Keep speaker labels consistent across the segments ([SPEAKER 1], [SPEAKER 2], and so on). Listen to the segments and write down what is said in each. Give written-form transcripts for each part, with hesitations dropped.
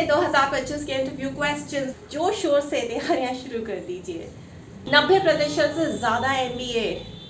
[SPEAKER 1] चलिए 2025 के interview question जोर शोर से तैयारियां शुरू कर दीजिए। 90% से ज़्यादा MBA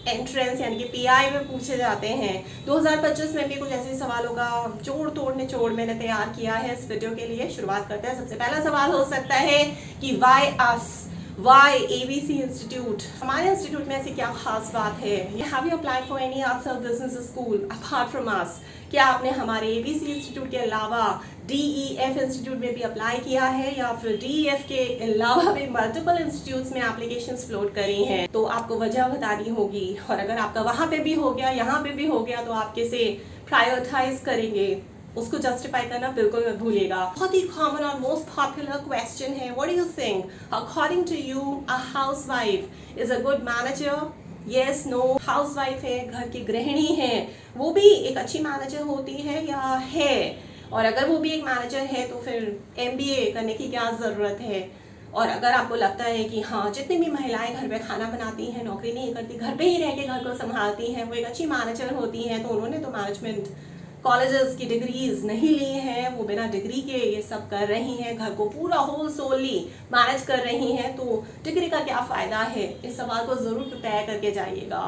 [SPEAKER 1] एंट्रेंस यानी कि PI में पूछे जाते हैं। 2025 में भी कुछ ऐसे सवालों का जोड़ तोड़ निचोड़ मैंने तैयार किया है इस वीडियो के लिए। शुरुआत करते हैं। सबसे पहला सवाल हो सकता है कि वाई अस, वाई ABC इंस्टीट्यूट, हमारे इंस्टीट्यूट में ऐसी क्या खास बात है? Have you applied for any other business school apart from us? क्या आपने हमारे ABC इंस्टीट्यूट के अलावा DEF इंस्टीट्यूट में भी अप्लाई किया है या फिर DEF के अलावा भी मल्टीपल इंस्टीट्यूट्स में एप्लीकेशंस फ्लोट करी हैं? तो आपको वजह बतानी होगी, और अगर आपका वहाँ पे भी हो गया, यहाँ पे भी हो गया, तो आप किसे प्रायोरिटाइज करेंगे, उसको जस्टिफाई करना बिल्कुल मत भूलिएगा। बहुत ही कॉमन और मोस्ट पॉपुलर क्वेश्चन है, what do you think according to you a housewife is a good manager? Yes, no. Housewife है, घर की गृहिणी है, वो भी एक अच्छी मैनेजर होती है या है? और अगर वो भी एक मैनेजर है तो फिर MBA करने की क्या ज़रूरत है? और अगर आपको लगता है कि हाँ, जितनी भी महिलाएं घर पे खाना बनाती हैं, नौकरी नहीं करती, घर पे ही रह के घर को संभालती हैं, वो एक अच्छी मैनेजर होती हैं, तो उन्होंने तो मैनेजमेंट कॉलेजेस की डिग्रीज नहीं ली हैं, वो बिना डिग्री के ये सब कर रही हैं, घर को पूरा होल सोली मैनेज कर रही हैं, तो डिग्री का क्या फ़ायदा है? इस सवाल को ज़रूर प्रिपेयर करके जाइएगा।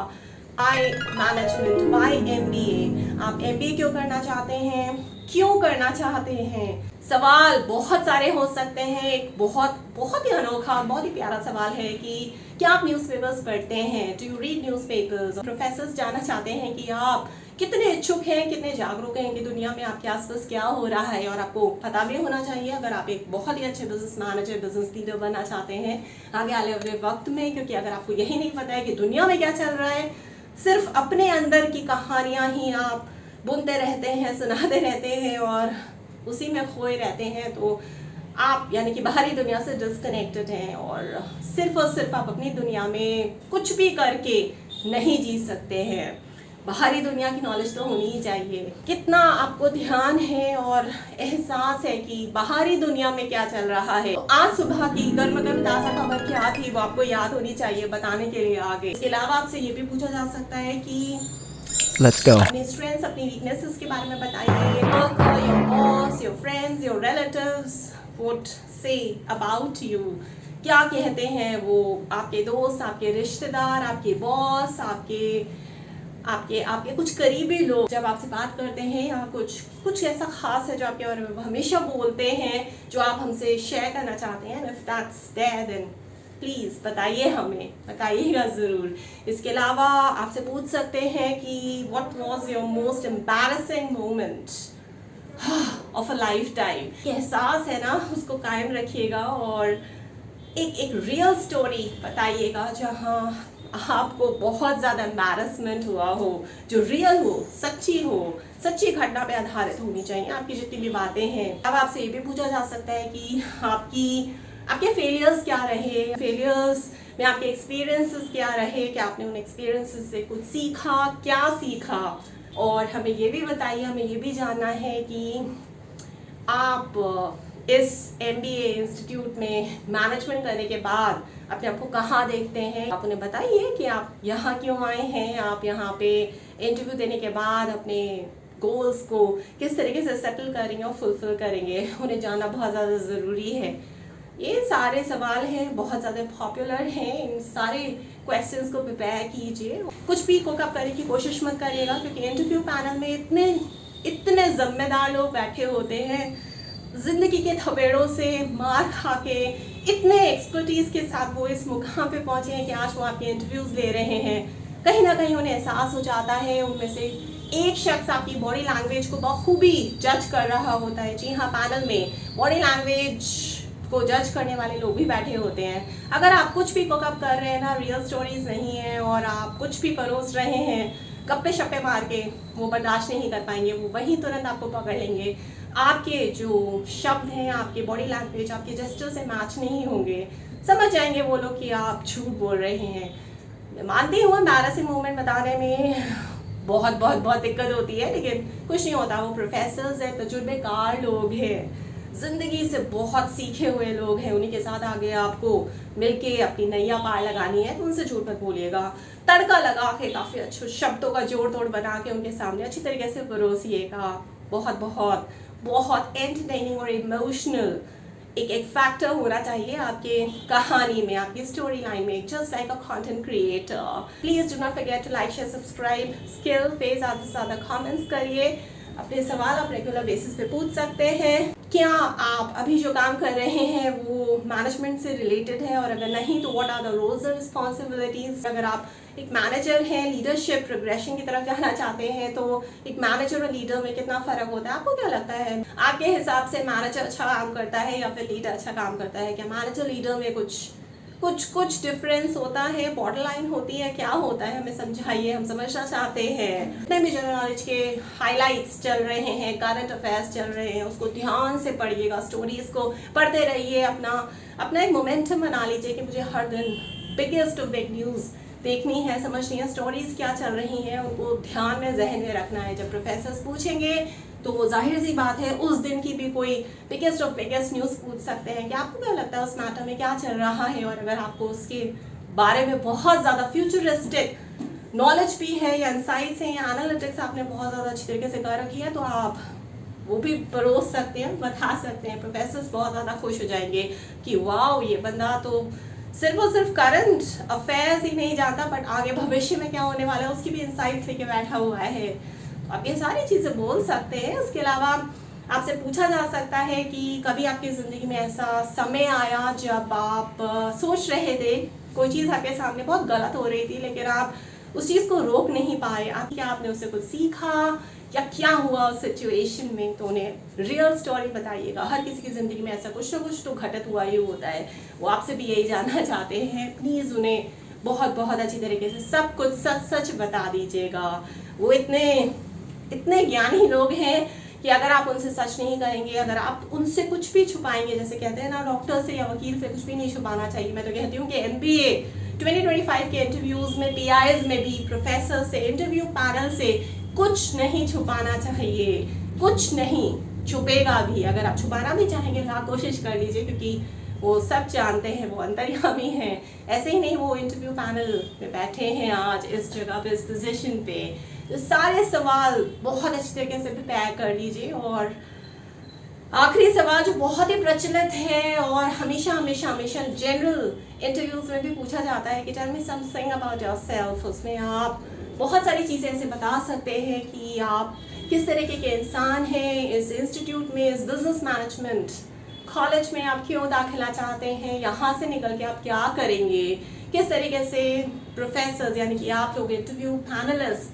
[SPEAKER 1] Why management, why MBA? आप MBA क्यों करना चाहते हैं, क्यों करना चाहते हैं? सवाल बहुत सारे हो सकते हैं। एक बहुत ही अनोखा, बहुत ही प्यारा सवाल है कि क्या आप न्यूज़पेपर्स पढ़ते हैं? Do you read newspapers? Professors जानना चाहते हैं कि आप कितने इच्छुक हैं, कितने जागरूक हैं कि दुनिया में आपके आसपास क्या हो रहा है, और आपको पता भी होना चाहिए अगर आप एक बहुत ही अच्छे बिजनेस मैनेजर, बिजनेस लीडर बनना चाहते हैं आगे आने वाले वक्त में। क्योंकि अगर आपको यही नहीं पता है कि दुनिया में क्या चल रहा है, सिर्फ अपने अंदर की कहानियाँ ही आप बुनते रहते हैं, सुनाते रहते हैं और उसी में खोए रहते हैं, तो आप यानी कि बाहरी दुनिया से डिस्कनेक्टेड हैं और सिर्फ आप अपनी दुनिया में कुछ भी करके नहीं जी सकते हैं। बाहरी दुनिया की नॉलेज तो होनी ही चाहिए। कितना आपको ध्यान है और एहसास है कि बाहरी दुनिया में क्या चल रहा है? तो आज सुबह की गर्म ताज़ा खबर क्या थी वो आपको याद होनी चाहिए बताने के लिए आगे। इसके अलावा आपसे ये भी पूछा जा सकता है कि
[SPEAKER 2] Let's go.
[SPEAKER 1] अपने स्ट्रेंथ्स, अपनी वीकनेसेस के बारे में बताइए। Your boss, your friends, your relatives would say about you. क्या कहते हैं वो आपके दोस्त, आपके रिश्तेदार, आपके बॉस, आपके कुछ करीबी लोग जब आपसे बात करते हैं, या कुछ ऐसा खास है जो आपके बारे में हमेशा बोलते हैं, जो आप हमसे शेयर करना चाहते हैं? If that's there then please बताइए, हमें बताइएगा ज़रूर। इसके अलावा आपसे पूछ सकते हैं कि what was your most embarrassing moment of a life time? एहसास है ना, उसको कायम रखिएगा और एक रियल स्टोरी बताइएगा जहाँ आपको बहुत ज़्यादा एम्बैरेसमेंट हुआ हो, जो रियल हो, सच्ची घटना पे आधारित होनी चाहिए आपकी जितनी भी बातें हैं। अब आपसे ये भी पूछा जा सकता है कि आपके फेलियर्स क्या रहे, फेलियर्स में आपके एक्सपीरियंसेस क्या रहे, क्या आपने उन एक्सपीरियंसेस से कुछ सीखा, क्या सीखा? और हमें ये भी बताइए, हमें ये भी जानना है कि आप इस MBA इंस्टीट्यूट में मैनेजमेंट करने के बाद अपने आप को कहाँ देखते हैं? आप उन्हें बताइए कि आप यहाँ क्यों आए हैं, आप यहाँ पे इंटरव्यू देने के बाद अपने गोल्स को किस तरीके से सेटल करेंगे और फुलफिल करेंगे, उन्हें जानना बहुत ज़्यादा ज़रूरी है। ये सारे सवाल हैं, बहुत ज़्यादा पॉपुलर हैं। इन सारे क्वेश्चंस को प्रिपेयर कीजिए। कुछ भी कोक अप करने की कोशिश मत करिएगा, क्योंकि इंटरव्यू पैनल में इतने जिम्मेदार लोग बैठे होते हैं, ज़िंदगी के थपेड़ों से मार खा के इतने एक्सपर्टीज़ के साथ वो इस मुकाम पे पहुँचे हैं कि आज वो आपके इंटरव्यूज़ ले रहे हैं। कहीं ना कहीं उन्हें एहसास हो जाता है, उनमें से एक शख्स आपकी बॉडी लैंग्वेज को बखूबी जज कर रहा होता है। जी हाँ, पैनल में बॉडी लैंग्वेज को जज करने वाले लोग भी बैठे होते हैं। अगर आप कुछ भी कुकअप कर रहे हैं ना, रियल स्टोरीज नहीं है, और आप कुछ भी परोस रहे हैं गप्पे शप्पे मार के, वो बर्दाश्त नहीं कर पाएंगे, वो वहीं तुरंत आपको पकड़ लेंगे। आपके जो शब्द हैं, आपके बॉडी लैंग्वेज, आपके जेस्चर से मैच नहीं होंगे, समझ जाएंगे वो लोग कि आप झूठ बोल रहे हैं। मैं मानती हूँ एम्बैरेसिंग मोमेंट बताने में बहुत दिक्कत होती है, लेकिन कुछ नहीं होता। वो प्रोफेसर्स हैं, तजुर्बेकार लोग हैं, ज़िंदगी से बहुत सीखे हुए लोग हैं, उन्हीं के साथ आगे आपको मिलके अपनी नैया पार लगानी है, तो उनसे झूठ मत बोलिएगा। तड़का लगा के काफ़ी अच्छे शब्दों का जोड़ तोड़ बना के उनके सामने अच्छी तरीके से परोसिएगा। बहुत बहुत एंटरटेनिंग और इमोशनल एक फैक्टर होना चाहिए आपके कहानी में, आपकी स्टोरी लाइन में, just like a content creator. Please do not forget to like, share, subscribe. Skill पे ज़्यादा से ज़्यादा कमेंट्स करिए। अपने सवाल आप रेगुलर बेसिस पे पूछ सकते हैं। क्या आप अभी जो काम कर रहे हैं वो मैनेजमेंट से रिलेटेड है, और अगर नहीं तो what are the roles and responsibilities. अगर आप एक मैनेजर हैं, लीडरशिप प्रोग्रेशन की तरफ जाना चाहते हैं, तो एक मैनेजर और लीडर में कितना फर्क होता है, आपको क्या लगता है? आपके हिसाब से मैनेजर अच्छा काम करता है या फिर लीडर अच्छा काम करता है? क्या मैनेजर लीडर में कुछ डिफरेंस होता है, बॉर्डर लाइन होती है, क्या होता है? हमें समझाइए, हम समझना चाहते हैं। जितने भी जनरल नॉलेज के हाइलाइट्स चल रहे हैं, करंट अफेयर्स चल रहे हैं, उसको ध्यान से पढ़िएगा, स्टोरीज को पढ़ते रहिए। अपना एक मोमेंटम बना लीजिए कि मुझे हर दिन बिगेस्ट टू बिग न्यूज़ देखनी है, समझनी है, स्टोरीज क्या चल रही हैं, उनको ध्यान में, जहन में रखना है। जब प्रोफेसर्स पूछेंगे तो जाहिर सी बात है उस दिन की भी कोई बिगेस्ट ऑफ बिगेस्ट न्यूज़ पूछ सकते हैं कि आपको क्या लगता है उस मैटर में क्या चल रहा है। और अगर आपको उसके बारे में बहुत ज़्यादा फ्यूचरिस्टिक नॉलेज भी है या इंसाइट्स हैं या एनालिटिक्स आपने बहुत ज़्यादा अच्छी तरीके से कर रखी है, तो आप वो भी परोस सकते हैं, बता सकते हैं। प्रोफेसर्स बहुत ज़्यादा खुश हो जाएंगे कि वाह, ये बंदा तो सिर्फ और सिर्फ करंट अफेयर्स ही नहीं जानता, बट आगे भविष्य में क्या होने वाला है उसकी भी इंसाइट्स लेके बैठा हुआ है। आप ये सारी चीज़ें बोल सकते हैं। उसके अलावा आपसे पूछा जा सकता है कि कभी आपकी ज़िंदगी में ऐसा समय आया जब आप सोच रहे थे कोई चीज़ आपके सामने बहुत गलत हो रही थी, लेकिन आप उस चीज़ को रोक नहीं पाए। क्या आपने उससे कुछ सीखा या क्या हुआ उस सिचुएशन में? तो उन्हें रियल स्टोरी बताइएगा। हर किसी की ज़िंदगी में ऐसा कुछ ना कुछ तो घटित हुआ ही होता है। वो आपसे भी यही जानना चाहते हैं। प्लीज़ उन्हें बहुत बहुत अच्छी तरीके से सब कुछ सच सच बता दीजिएगा। वो इतने ज्ञानी लोग हैं कि अगर आप उनसे सच नहीं करेंगे, अगर आप उनसे कुछ भी छुपाएंगे, जैसे कहते हैं ना डॉक्टर से या वकील से कुछ भी नहीं छुपाना चाहिए। मैं तो कहती हूँ कि MBA 2025 के इंटरव्यूज़ में, PIs में भी, प्रोफेसर से, इंटरव्यू पैनल से कुछ नहीं छुपाना चाहिए। कुछ नहीं छुपेगा भी। अगर आप छुपाना भी चाहेंगे तो आप कोशिश कर लीजिए, क्योंकि वो सब जानते हैं, वो अंतर्यामी हैं। ऐसे ही नहीं वो इंटरव्यू पैनल में बैठे हैं आज इस जगह पे, इस पोजीशन पे। तो सारे सवाल बहुत अच्छी तरीके से प्रिपेयर कर लीजिए। और आखिरी सवाल जो बहुत ही प्रचलित है और हमेशा हमेशा हमेशा जनरल इंटरव्यूज में भी पूछा जाता है कि tell me something about yourself. उसमें आप बहुत सारी चीज़ें ऐसे बता सकते हैं कि आप किस तरीके के इंसान हैं, इस इंस्टीट्यूट में, इस बिजनेस मैनेजमेंट कॉलेज में आप क्यों दाखिला चाहते हैं, यहाँ से निकल के आप क्या करेंगे, किस तरीके से प्रोफेसर्स यानी कि आप लोग इंटरव्यू पैनलिस्ट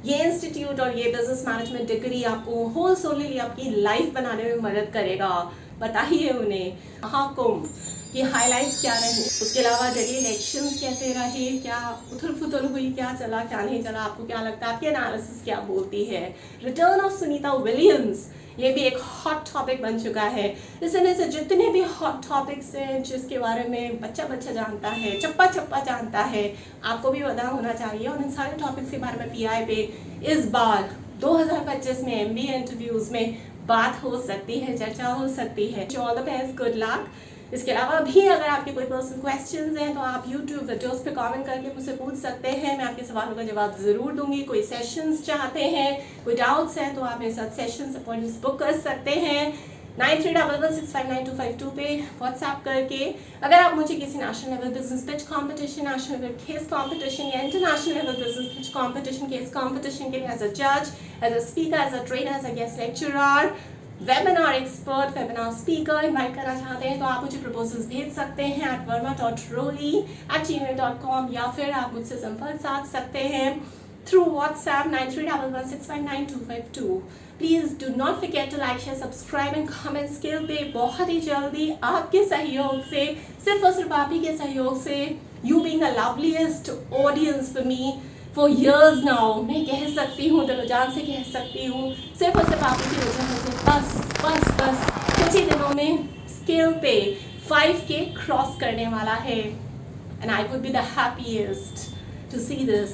[SPEAKER 1] ये इंस्टीट्यूट और ये बिजनेस मैनेजमेंट डिग्री आपको होल सोलली आपकी लाइफ बनाने में मदद करेगा। बताइए उन्हें महाकुंभ की हाइलाइट्स क्या रही, उसके अलावा दिल्ली इलेक्शंस कैसे रहे, क्या उथल पुथल हुई, क्या चला क्या नहीं चला, आपको क्या लगता है, आपकी एनालिसिस क्या बोलती है। रिटर्न ऑफ सुनीता विलियम्स ये भी एक हॉट टॉपिक बन चुका है। इस तरह से जितने भी हॉट टॉपिक्स हैं जिसके बारे में बच्चा जानता है, चप्पा जानता है, आपको भी पता होना चाहिए। और इन सारे टॉपिक्स के बारे में PI पे इस बार 2025 में MBA इंटरव्यूज़ में बात हो सकती है, चर्चा हो सकती है। All the best, good luck. इसके अलावा भी अगर आपके कोई पर्सनल क्वेश्चंस हैं तो आप YouTube वीडियोस पे कमेंट करके मुझसे पूछ सकते हैं। मैं आपके सवालों का जवाब ज़रूर दूंगी। कोई सेशंस चाहते हैं, कोई डाउट्स हैं तो आप मेरे साथ सेशंस अपॉइंटमेंट्स बुक कर सकते हैं 9311659252 पे व्हाट्सएप करके। अगर आप मुझे किसी national level business pitch competition, national level case competition या international level business pitch competition, case competition के लिए एज अ जज, as a speaker, as a trainer, as a guest lecturer, webinar expert, webinar speaker invite करना चाहते हैं तो आप मुझे प्रपोजल्स भेज सकते हैं @verma.roli@gmail.com या फिर आप मुझसे संपर्क साध सकते हैं through WhatsApp 9311659252। Please do not forget to like, share, subscribe and comment. Skill पे बहुत ही जल्दी आपके सहयोग से, सिर्फ और सिर्फ आप ही के सहयोग से, you being the loveliest audience for me for years now, मैं कह सकती हूँ, दिलो जान से कह सकती हूँ, सिर्फ और सिर्फ आप ही की वजह से बस कुछ ही दिनों में स्किल पे 5K क्रॉस करने वाला है। And I would be the happiest to see this.